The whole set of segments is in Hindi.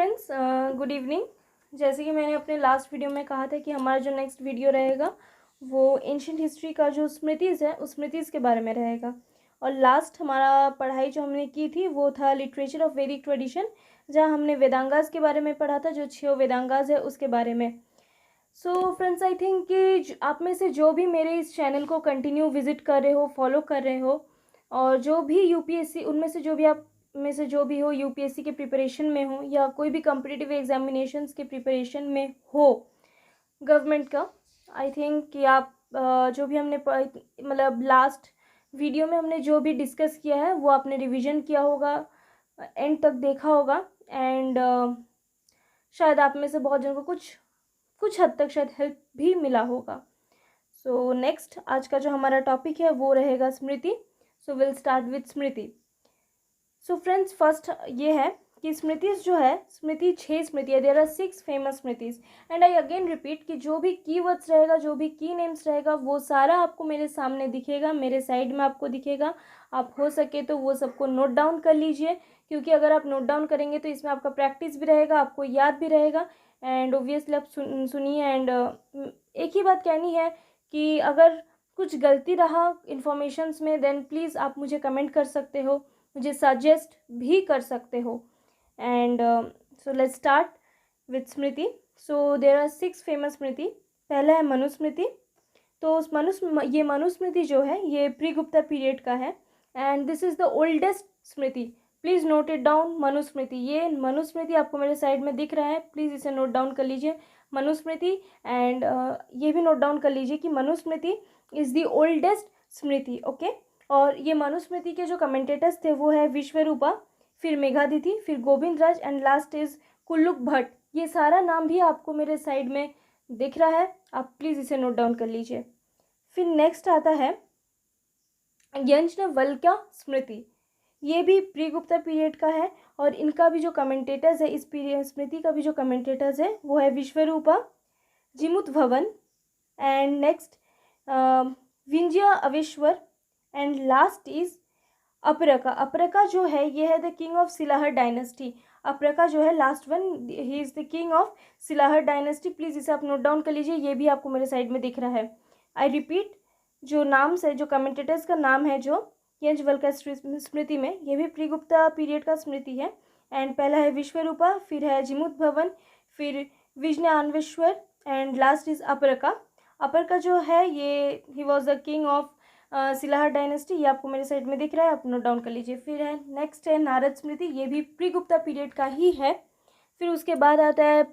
Friends, good evening. जैसे कि मैंने अपने लास्ट वीडियो में कहा था कि हमारा जो नेक्स्ट वीडियो रहेगा वो एंशिएंट हिस्ट्री का जो स्मृतिज़ है उस स्मृतिज़ के बारे में रहेगा। और लास्ट हमारा पढ़ाई जो हमने की थी वो था लिटरेचर ऑफ वैदिक ट्रेडिशन, जहाँ हमने वेदांगास के बारे में पढ़ा था, जो 6 वेदांगास है उसके बारे में। सो फ्रेंड्स, आई थिंक कि आप में से जो भी मेरे इस चैनल को कंटिन्यू विजिट कर रहे हो, फॉलो कर रहे हो, और जो भी यूपीएससी उनमें से जो भी आप में से जो भी हो यूपीएससी के प्रिपरेशन में हो या कोई भी कॉम्पिटिटिव एग्जामिनेशंस के प्रिपरेशन में हो गवर्नमेंट का, आई थिंक कि आप जो भी हमने मतलब लास्ट वीडियो में हमने जो भी डिस्कस किया है वो आपने रिवीजन किया होगा, एंड तक देखा होगा। एंड शायद आप में से बहुत जनों को कुछ हद तक शायद हेल्प भी मिला होगा। सो नेक्स्ट आज का जो हमारा टॉपिक है वो रहेगा Smriti. So will start with Smriti. So friends, first ये है कि स्मृतिज जो है, स्मृति 6 स्मृति है। There are 6 famous Smritis. And I again repeat कि जो भी कीवर्ड्स रहेगा, जो भी की नेम्स रहेगा, वो सारा आपको मेरे सामने दिखेगा, मेरे साइड में आपको दिखेगा। आप हो सके तो वो सबको नोट डाउन कर लीजिए, क्योंकि अगर आप नोट डाउन करेंगे तो इसमें आपका प्रैक्टिस भी रहेगा, आपको याद भी रहेगा। एंड ओब्वियसली आप सुनिए। एंड एक ही बात कहनी है कि अगर कुछ गलती रहा इन्फॉर्मेशंस में देन प्लीज़ आप मुझे कमेंट कर सकते हो, मुझे सजेस्ट भी कर सकते हो। And so let's start with Smriti. So there are 6 famous Smriti. पहला है मनुस्मृति। तो उस मनुस्मृति जो है ये प्री गुप्ता पीरियड का है, and this is the oldest Smriti. Please note it down, Manusmriti. ये मनुस्मृति आपको मेरे साइड में दिख रहा है, प्लीज़ इसे नोट डाउन कर लीजिए, मनुस्मृति। एंड ये भी नोट डाउन कर लीजिए कि Manusmriti is the oldest Smriti. Okay. और ये मनुस्मृति के जो कमेंटेटर्स थे वो है विश्वरूपा, फिर मेघादिथि, फिर गोविंद राज, एंड लास्ट इज कुल्लुक भट्ट। ये सारा नाम भी आपको मेरे साइड में दिख रहा है, आप प्लीज़ इसे नोट डाउन कर लीजिए। फिर नेक्स्ट आता है यज्ञवल्क्य स्मृति। ये भी प्री गुप्ता पीरियड का है, और इनका भी जो कमेंटेटर्स है, इस पीरियड स्मृति का भी जो कमेंटेटर्स है वो है Vishvarupa, Jimutavahana, and next विंध्य अवेश्वर, and last is Aparaka. Aparaka जो है ये है the king of Silahara dynasty. Aparaka जो है last one, he is the king of Silahara dynasty. Please इसे आप नोट डाउन कर लीजिए, ये भी आपको मेरे साइड में दिख रहा है। आई रिपीट, जो नाम से जो कमेंटेटर्स का नाम है जो यज्ञवल्क्य स्मृति में, ये भी प्री गुप्ता पीरियड का स्मृति है। एंड पहला है विश्वरूपा, फिर है जिमुत भवन, फिर Vijnaneshwara, and last is Aparaka. Aparaka जो है ये he was the king of Silahara dynasty. ये आपको मेरे साइड में दिख रहा है, आप नोट डाउन कर लीजिए। फिर है नेक्स्ट है नारद स्मृति, ये भी प्री गुप्ता पीरियड का ही है। फिर उसके बाद आता है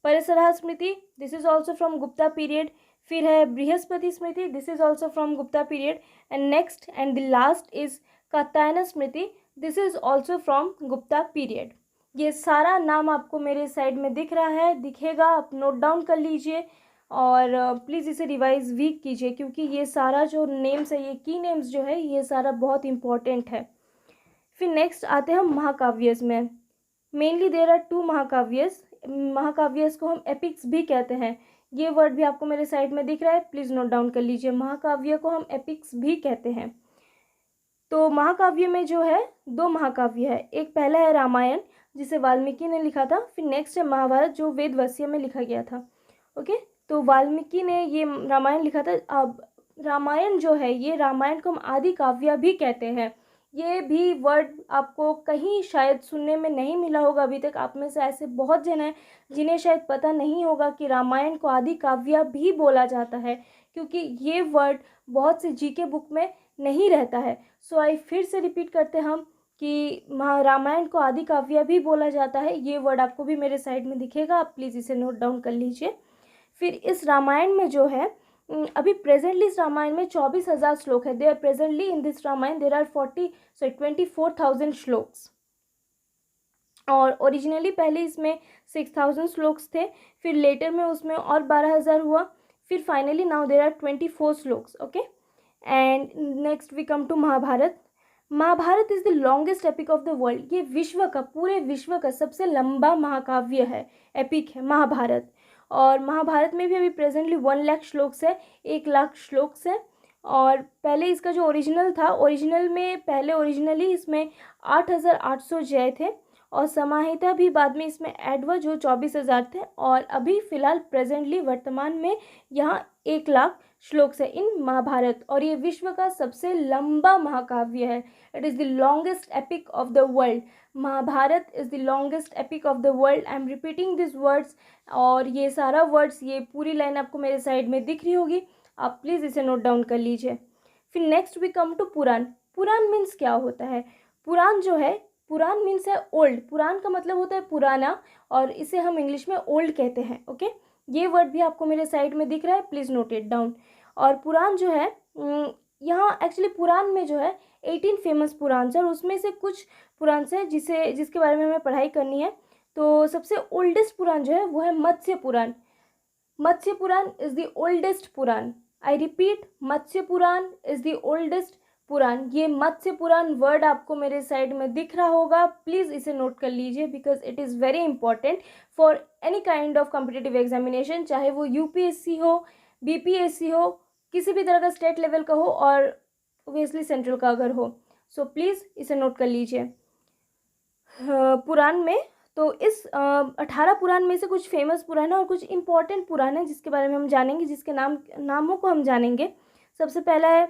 Parashara Smriti, this is also from Gupta period. फिर है Brihaspati Smriti, this is also from Gupta period. And next and the last is Katyayana Smriti, this is also from Gupta period. ये सारा नाम आपको मेरे साइड में दिख रहा है, दिखेगा, आप नोट डाउन कर लीजिए और प्लीज़ इसे रिवाइज भी कीजिए, क्योंकि ये सारा जो नेम्स है, ये की नेम्स जो है, ये सारा बहुत इंपॉर्टेंट है। फिर नेक्स्ट आते हैं हम महाकाव्यस में। मेनली देयर आर 2 महाकाव्यस। महाकाव्यस को हम एपिक्स भी कहते हैं, ये वर्ड भी आपको मेरे साइड में दिख रहा है, प्लीज़ नोट डाउन कर लीजिए। महाकाव्य को हम एपिक्स भी कहते हैं। तो महाकाव्य में जो है 2 महाकाव्य है। एक पहला है रामायण, जिसे वाल्मीकि ने लिखा था। फिर नेक्स्ट है महाभारत, जो वेदवस्य में लिखा गया था। ओके। तो वाल्मीकि ने ये रामायण लिखा था। अब रामायण जो है, ये रामायण को हम आदि काव्य भी कहते हैं। ये भी वर्ड आपको कहीं शायद सुनने में नहीं मिला होगा अभी तक। आप में से ऐसे बहुत जन हैं जिन्हें शायद पता नहीं होगा कि रामायण को आदि काव्य भी बोला जाता है, क्योंकि ये वर्ड बहुत से जीके बुक में नहीं रहता है। सो आई फिर से रिपीट करते हम कि रामायण को आदि काव्य भी बोला जाता है। ये वर्ड आपको भी मेरे साइड में दिखेगा, आप प्लीज़ इसे नोट डाउन कर लीजिए। फिर इस रामायण में जो है, अभी प्रेजेंटली इस रामायण में 24,000 श्लोक है। There presently in this Ramayana there are 24,000 श्लोक्स। और ओरिजिनली पहले इसमें 6,000 श्लोक्स थे, फिर लेटर में उसमें और 12,000 हुआ, फिर फाइनली नाउ देयर आर 24 श्लोक्स। Okay. And next we come to Mahabharata. Mahabharata is the longest epic of the world. ये विश्व का, पूरे विश्व का सबसे लंबा महाकाव्य है, एपिक है महाभारत। और महाभारत में भी अभी प्रेजेंटली 1 लाख श्लोक्स है, 1 लाख श्लोक्स है। और पहले इसका जो ओरिजिनल था, ओरिजिनली इसमें 8,800 जय थे, और समाहिता भी बाद में इसमें ऐड हुआ जो 24,000 थे। और अभी फ़िलहाल प्रेजेंटली वर्तमान में यहाँ 1,00,000 श्लोक है इन महाभारत, और ये विश्व का सबसे लंबा महाकाव्य है। It is the longest epic of the world. Mahabharata is the longest epic of the world. I am repeating this words, और ये सारा वर्ड्स, ये पूरी लाइन आपको मेरे साइड में दिख रही होगी, आप प्लीज़ इसे नोट डाउन कर लीजिए। फिर next we come to Purana. Purana means क्या होता है? पुराण जो है, पुराण मीन्स है ओल्ड। पुराण का मतलब होता है पुराना, और इसे हम इंग्लिश में ओल्ड कहते हैं। ओके, ये वर्ड भी आपको मेरे साइड में दिख रहा है, प्लीज़ नोट इट डाउन। और पुराण जो है, यहाँ एक्चुअली पुराण में जो है 18 फेमस पुराण है, और उसमें से कुछ पुराण है जिसके बारे में हमें पढ़ाई करनी है। तो सबसे ओल्डेस्ट पुराण जो है वो है Matsya Purana. Matsya Purana is the oldest Purana. I repeat, Matsya Purana is the oldest Purana. ये मत्स्य पुराण वर्ड आपको मेरे साइड में दिख रहा होगा, प्लीज़ इसे नोट कर लीजिए, because it is very important for any kind of competitive examination, चाहे वो यूपीएससी हो, बीपीएससी हो, किसी भी तरह का स्टेट लेवल का हो, और ओबियसली सेंट्रल का अगर हो। सो प्लीज़ इसे नोट कर लीजिए। पुराण में तो इस 18 पुराण में से कुछ फेमस पुराण है और कुछ इंपॉर्टेंट पुराण है जिसके बारे में हम जानेंगे, जिसके नामों को हम जानेंगे। सबसे पहला है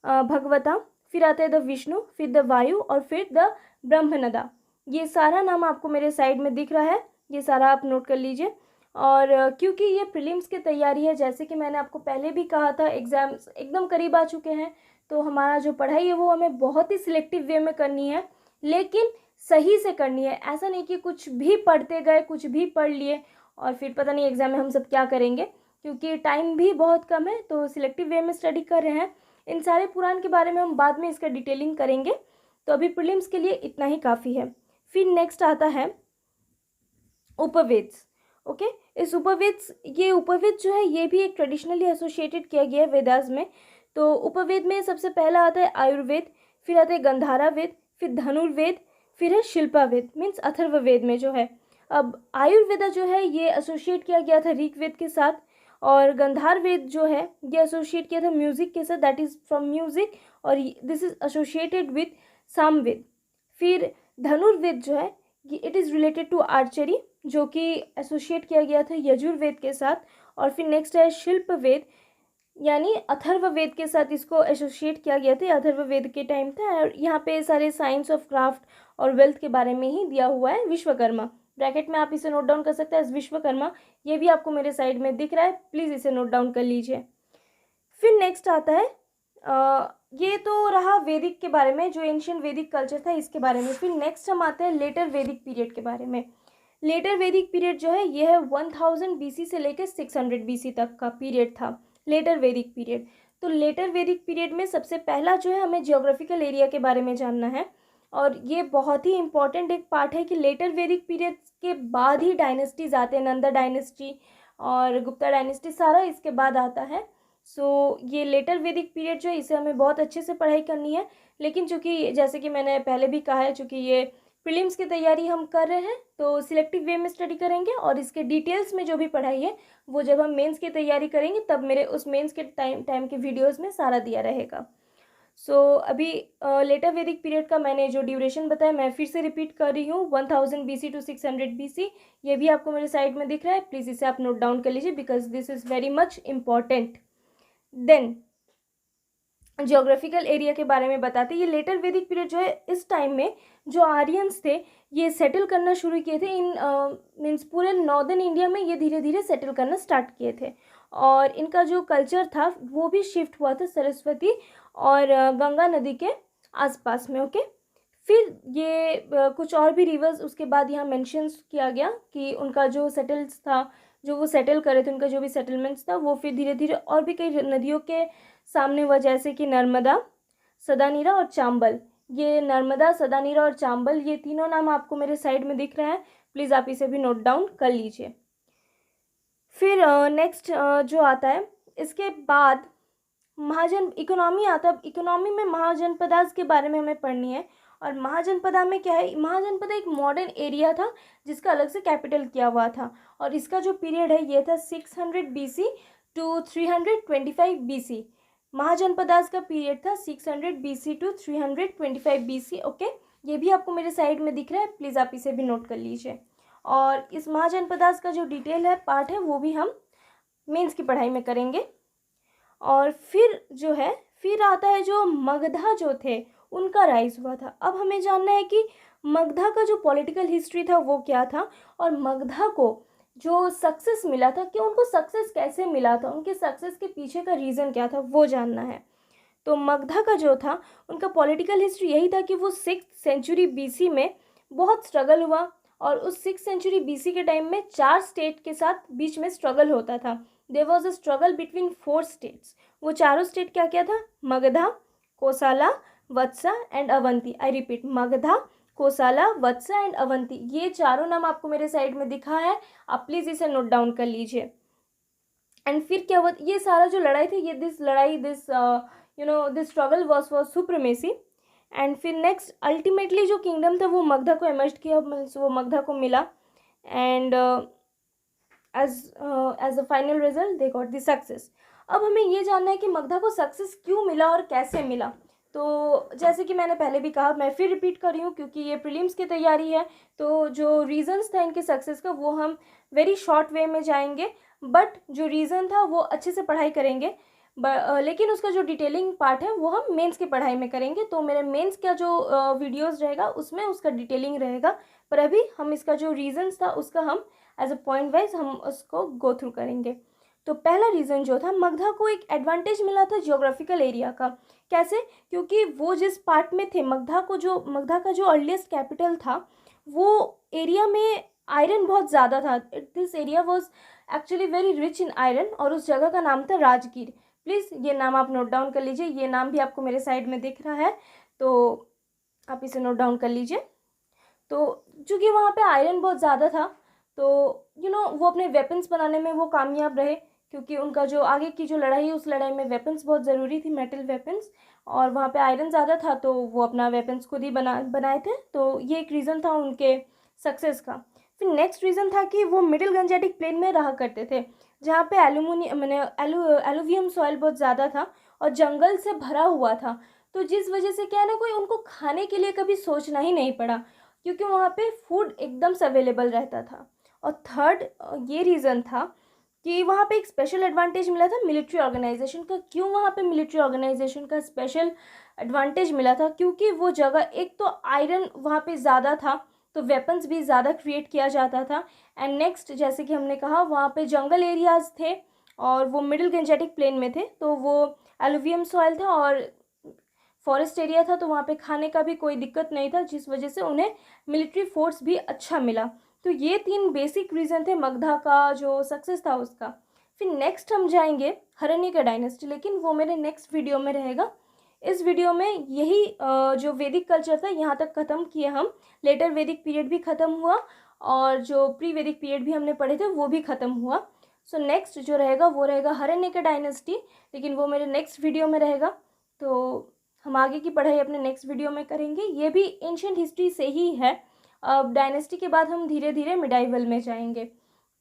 भगवता, फिर आता है द विष्णु, फिर द वायु, और फिर द ब्रह्मनदा। ये सारा नाम आपको मेरे साइड में दिख रहा है, ये सारा आप नोट कर लीजिए। और क्योंकि ये प्रीलिम्स की तैयारी है, जैसे कि मैंने आपको पहले भी कहा था, एग्ज़ाम्स एकदम करीब आ चुके हैं, तो हमारा जो पढ़ाई है वो हमें बहुत ही सिलेक्टिव वे में करनी है, लेकिन सही से करनी है। ऐसा नहीं कि कुछ भी पढ़ते गए, कुछ भी पढ़ लिए और फिर पता नहीं एग्ज़ाम में हम सब क्या करेंगे, क्योंकि टाइम भी बहुत कम है, तो सिलेक्टिव वे में स्टडी कर रहे हैं। इन सारे पुराण के बारे में हम बाद में इसका डिटेलिंग करेंगे, तो अभी प्रीलिम्स के लिए इतना ही काफ़ी है। फिर नेक्स्ट आता है उपवेद्स। ओके, इस उपवेद्स, ये उपवेद जो है ये भी एक ट्रेडिशनली एसोसिएटेड किया गया है वेदास में। तो उपवेद में सबसे पहला आता है आयुर्वेद, फिर आता है गंधारा वेद, फिर धनुर्वेद, फिर है शिल्पावेद, मीन्स अथर्ववेद में जो है। अब आयुर्वेदा जो है ये एसोसिएट किया गया था ऋग्वेद के साथ, और गंधार वेद जो है ये एसोसिएट किया था म्यूजिक के साथ, दैट इज़ फ्रॉम म्यूजिक, और this is associated with Samaveda. फिर धनुर्वेद जो है ये it is related to archery, जो कि एसोसिएट किया गया था यजुर्वेद के साथ। और फिर नेक्स्ट है शिल्पवेद, यानी अथर्ववेद के साथ इसको एसोसिएट किया गया था, अथर्ववेद के टाइम था, और यहाँ पे सारे साइंस ऑफ क्राफ्ट और वेल्थ के बारे में ही दिया हुआ है। विश्वकर्मा, ब्रैकेट में आप इसे नोट डाउन कर सकते हैं, विश्वकर्मा, ये भी आपको मेरे साइड में दिख रहा है, प्लीज़ इसे नोट डाउन कर लीजिए। फिर नेक्स्ट आता है ये तो रहा वैदिक के बारे में, जो एंशियंट वैदिक कल्चर था इसके बारे में। फिर नेक्स्ट हम आते हैं लेटर वैदिक पीरियड के बारे में। लेटर वैदिक पीरियड जो है ये है 1000 BC से लेकर 600 BC तक का पीरियड था लेटर वैदिक पीरियड। तो लेटर वैदिक पीरियड में सबसे पहला जो है हमें जियोग्राफिकल एरिया के बारे में जानना है, और ये बहुत ही इंपॉर्टेंट एक पार्ट है कि लेटर वैदिक पीरियड के बाद ही डायनेस्टीज आते हैं, नंदा डायनेस्टी और गुप्ता डायनेस्टी, सारा इसके बाद आता है। सो ये लेटर वैदिक पीरियड जो है इसे हमें बहुत अच्छे से पढ़ाई करनी है, लेकिन चूँकि जैसे कि मैंने पहले भी कहा है, चूँकि ये प्रीलिम्स की तैयारी हम कर रहे हैं तो सिलेक्टिव वे में स्टडी करेंगे, और इसके डिटेल्स में जो भी पढ़ाई है वो जब हम मेंस की तैयारी करेंगे तब मेरे उस मेंस के टाइम के वीडियोस में सारा दिया रहेगा। सो अभी लेटर वैदिक पीरियड का मैंने जो ड्यूरेशन बताया मैं फिर से रिपीट कर रही हूँ, 1000 BC टू 600 BC। ये भी आपको मेरे साइड में दिख रहा है, प्लीज़ इसे आप नोट डाउन कर लीजिए because this is very much important. Then geographical area के बारे में बताते हैं। ये लेटर वैदिक पीरियड जो है इस टाइम में जो आर्यंस थे ये सेटल करना शुरू किए थे इन मीन्स पूरे नॉर्दर्न इंडिया में, ये धीरे धीरे सेटल करना स्टार्ट किए थे, और इनका जो कल्चर था वो भी शिफ्ट हुआ था सरस्वती और गंगा नदी के आसपास में। ओके, फिर ये कुछ और भी रिवर्स उसके बाद यहाँ मेंशंस किया गया कि उनका जो सेटल्स था, जो वो सेटल करे थे, उनका जो भी सेटलमेंट्स था वो फिर धीरे धीरे और भी कई नदियों के सामने हुआ, जैसे कि नर्मदा, सदानीरा और चांबल। ये नर्मदा, सदानीरा और चांबल, ये तीनों नाम आपको मेरे साइड में दिख रहा है, प्लीज़ आप इसे भी नोट डाउन कर लीजिए। फिर नेक्स्ट जो आता है इसके बाद महाजन इकोनॉमी आता है। इकोनॉमी में महाजनपदास के बारे में हमें पढ़नी है, और महाजनपदा में क्या है, महाजनपदा एक मॉडर्न एरिया था जिसका अलग से कैपिटल किया हुआ था, और इसका जो पीरियड है ये था 600 BC टू 325 BC। महाजनपदास का पीरियड था 600 BC टू 325 BC। ओके, ये भी आपको मेरे साइड में दिख रहा है, प्लीज़ आप इसे भी नोट कर लीजिए। और इस महाजनपदास का जो डिटेल है पार्ट है वो भी हम मेंस की पढ़ाई में करेंगे। और फिर जो है फिर आता है जो मगधा जो थे उनका राइज हुआ था। अब हमें जानना है कि मगधा का जो पॉलिटिकल हिस्ट्री था वो क्या था, और मगधा को जो सक्सेस मिला था कि उनको सक्सेस कैसे मिला था, उनके सक्सेस के पीछे का रीज़न क्या था वो जानना है। तो मगधा का जो था उनका पॉलिटिकल हिस्ट्री यही था कि वो 6th सेंचुरी BC में बहुत स्ट्रगल हुआ, और उस 6th सेंचुरी BC के टाइम में 4 स्टेट के साथ बीच में स्ट्रगल होता था। There was a struggle between 4 states. वो चारों स्टेट क्या क्या था? Magadha, Kosala, Vatsa and Avanti. I repeat, Magadha, Kosala, Vatsa and Avanti. ये चारों नाम आपको मेरे साइड में दिखा है, आप प्लीज़ इसे नोट डाउन कर लीजिए। एंड फिर क्या हुआ, ये सारा जो लड़ाई थी, ये this struggle was for supremacy. And फिर नेक्स्ट अल्टीमेटली जो किंगडम था वो मगधा को इमर्ज किया, वो मगधा को मिला। And as a final result they got the success. अब हमें ये जानना है कि मगधा को सक्सेस क्यों मिला और कैसे मिला। तो जैसे कि मैंने पहले भी कहा, मैं फिर रिपीट कर रही हूँ क्योंकि ये प्रीलिम्स की तैयारी है, तो जो रीजंस था इनके सक्सेस का वो हम वेरी शॉर्ट वे में जाएंगे, बट जो रीज़न था वो अच्छे से पढ़ाई करेंगे। लेकिन उसका जो डिटेलिंग पार्ट है वो हम मेंस की पढ़ाई में करेंगे। तो मेरे मेंस का जो वीडियोस रहेगा उसमें उसका डिटेलिंग रहेगा, पर अभी हम इसका जो रीजंस था उसका हम एज अ पॉइंट वाइज हम उसको गो थ्रू करेंगे। तो पहला रीज़न जो था, मगधा को एक एडवांटेज मिला था जियोग्राफिकल एरिया का। कैसे? क्योंकि वो जिस पार्ट में थे, मगधा का जो अर्लीस्ट कैपिटल था वो एरिया में आयरन बहुत ज़्यादा था। This area was actually very rich in iron, और उस जगह का नाम था राजगीर। प्लीज़ ये नाम आप नोट डाउन कर लीजिए, ये नाम भी आपको मेरे साइड में दिख रहा है, तो आप इसे नोट डाउन कर लीजिए। तो चूँकि वहाँ पे आयरन बहुत ज़्यादा था, तो वो अपने वेपन्स बनाने में वो कामयाब रहे, क्योंकि उनका जो आगे की जो लड़ाई है उस लड़ाई में वेपन्स बहुत ज़रूरी थी, मेटल वेपन्स, और वहाँ पे आयरन ज़्यादा था तो वो अपना वेपन्स खुद ही बनाए थे। तो ये एक रीज़न था उनके सक्सेस का। फिर नेक्स्ट रीज़न था कि वो मिडिल गंजेटिक प्लेन में रहा करते थे, जहाँ पे एलुवियम सॉइल बहुत ज़्यादा था और जंगल से भरा हुआ था। तो जिस वजह से क्या है ना, कोई उनको खाने के लिए कभी सोचना ही नहीं पड़ा, क्योंकि वहाँ पे फूड एकदम से अवेलेबल रहता था। और थर्ड ये रीज़न था कि वहाँ पे एक स्पेशल एडवांटेज मिला था मिलिट्री ऑर्गेनाइजेशन का। क्यों वहाँ पे मिलिट्री ऑर्गेनाइजेशन का स्पेशल एडवांटेज मिला था? क्योंकि वो जगह, एक तो आयरन वहाँ पे ज़्यादा था तो वेपन्स भी ज़्यादा क्रिएट किया जाता था, एंड नेक्स्ट जैसे कि हमने कहा वहाँ पे जंगल एरियाज़ थे और वो मिडिल गंजेटिक प्लेन में थे, तो वो एलुवियम सॉइल था और फॉरेस्ट एरिया था, तो वहाँ पे खाने का भी कोई दिक्कत नहीं था, जिस वजह से उन्हें मिलिट्री फोर्स भी अच्छा मिला। तो ये 3 बेसिक रीज़न थे मगधा का जो सक्सेस था उसका। फिर नेक्स्ट हम जाएंगे हरण्यका डायनेस्टी, लेकिन वो मेरे नेक्स्ट वीडियो में रहेगा। इस वीडियो में यही जो वैदिक कल्चर था यहाँ तक ख़त्म किए हम। लेटर वैदिक पीरियड भी ख़त्म हुआ और जो प्री वैदिक पीरियड भी हमने पढ़े थे वो भी ख़त्म हुआ। सो नेक्स्ट जो रहेगा वो रहेगा हरण्यका डायनेस्टी, लेकिन वो मेरे नेक्स्ट वीडियो में रहेगा। तो हम आगे की पढ़ाई अपने नेक्स्ट वीडियो में करेंगे। ये भी एंशिएंट हिस्ट्री से ही है। अब डायनेस्टी के बाद हम धीरे धीरे मिडाइवल में जाएंगे।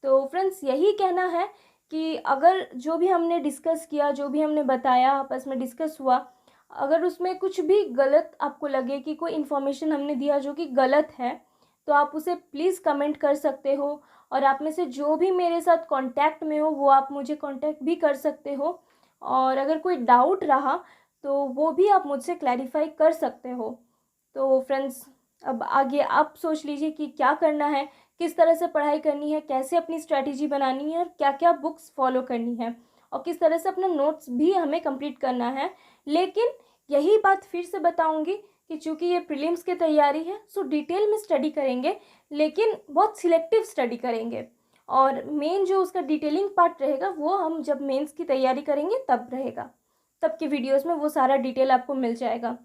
तो फ्रेंड्स यही कहना है कि अगर जो भी हमने डिस्कस किया, जो भी हमने बताया, आपस में डिस्कस हुआ, अगर उसमें कुछ भी गलत आपको लगे कि कोई इन्फॉर्मेशन हमने दिया जो कि गलत है, तो आप उसे प्लीज़ कमेंट कर सकते हो। और आप में से जो भी मेरे साथ कांटेक्ट में हो वो आप मुझे कांटेक्ट भी कर सकते हो, और अगर कोई डाउट रहा तो वो भी आप मुझसे क्लैरिफाई कर सकते हो। तो फ्रेंड्स अब आगे आप सोच लीजिए कि क्या करना है, किस तरह से पढ़ाई करनी है, कैसे अपनी स्ट्रैटेजी बनानी है और क्या क्या बुक्स फॉलो करनी है, और किस तरह से अपना नोट्स भी हमें कंप्लीट करना है। लेकिन यही बात फिर से बताऊंगी कि चूँकि ये प्रीलिम्स की तैयारी है, सो डिटेल में स्टडी करेंगे, लेकिन बहुत सिलेक्टिव स्टडी करेंगे, और मेन जो उसका डिटेलिंग पार्ट रहेगा वो हम जब मेंस की तैयारी करेंगे तब रहेगा, तब के वीडियोस में वो सारा डिटेल आपको मिल जाएगा।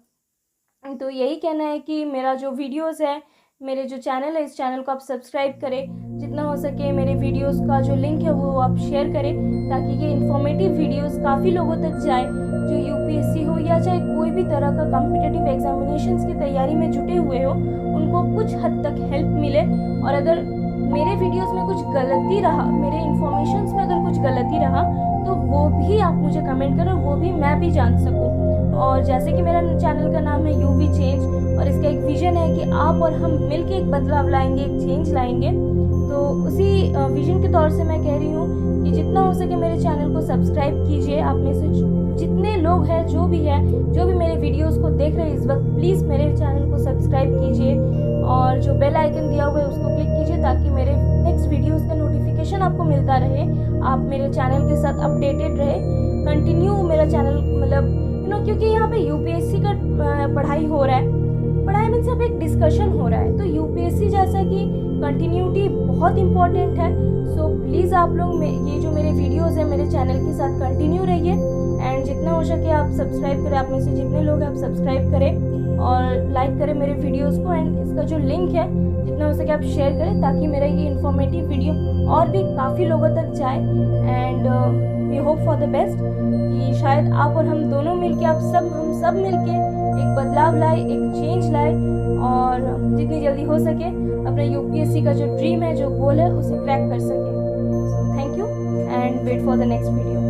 तो यही कहना है कि मेरा जो वीडियोस है, मेरे जो चैनल है, इस चैनल को आप सब्सक्राइब करें, जितना हो सके मेरे वीडियोस का जो लिंक है वो आप शेयर करें, ताकि ये इन्फॉर्मेटिव वीडियोस काफ़ी लोगों तक जाए जो यूपीएससी हो या चाहे कोई भी तरह का कॉम्पिटिटिव एग्जामिनेशंस की तैयारी में जुटे हुए हो, उनको कुछ हद तक हेल्प मिले। और अगर मेरे वीडियोस में कुछ गलती रहा, मेरे इन्फॉर्मेशंस में अगर कुछ गलती रहा, तो वो भी आप मुझे कमेंट करो, वो भी मैं भी जान सकूँ। और जैसे कि मेरा चैनल का नाम है यूवी चेंज और इसका एक विज़न है कि आप और हम मिलके एक बदलाव लाएंगे, एक चेंज लाएंगे। तो उसी विज़न के तौर से मैं कह रही हूँ कि जितना हो सके मेरे चैनल को सब्सक्राइब कीजिए। आप में से जितने लोग हैं, जो भी मेरे वीडियोस को देख रहे हैं इस वक्त, प्लीज़ मेरे चैनल को सब्सक्राइब कीजिए और जो बेल आइकन दिया हुआ है उसको क्लिक कीजिए ताकि मेरे नेक्स्ट वीडियोस का नोटिफिकेशन आपको मिलता रहे, आप मेरे चैनल के साथ अपडेटेड रहे। कंटिन्यू मेरा चैनल मतलब क्योंकि यहाँ पे यूपीएससी का पढ़ाई हो रहा है, पढ़ाई में सिर्फ एक डिस्कशन हो रहा है, तो यूपीएससी जैसा कि कंटिन्यूटी बहुत इंपॉर्टेंट है। सो प्लीज़ आप लोग ये जो मेरे वीडियोस हैं मेरे चैनल के साथ कंटिन्यू रहिए एंड जितना हो सके आप सब्सक्राइब करें। आप में से जितने लोग हैं आप सब्सक्राइब करें और लाइक करें मेरे वीडियोस को एंड इसका जो लिंक है जितना हो सके आप शेयर करें ताकि मेरा ये इन्फॉर्मेटिव वीडियो और भी काफ़ी लोगों तक जाए। And we hope for the best कि शायद आप और हम दोनों मिलके हम सब मिलके एक बदलाव लाए, एक चेंज लाए और जितनी जल्दी हो सके अपने यूपीएससी का जो ड्रीम है, जो गोल है, उसे क्रैक कर सके। So thank you and wait for the next video.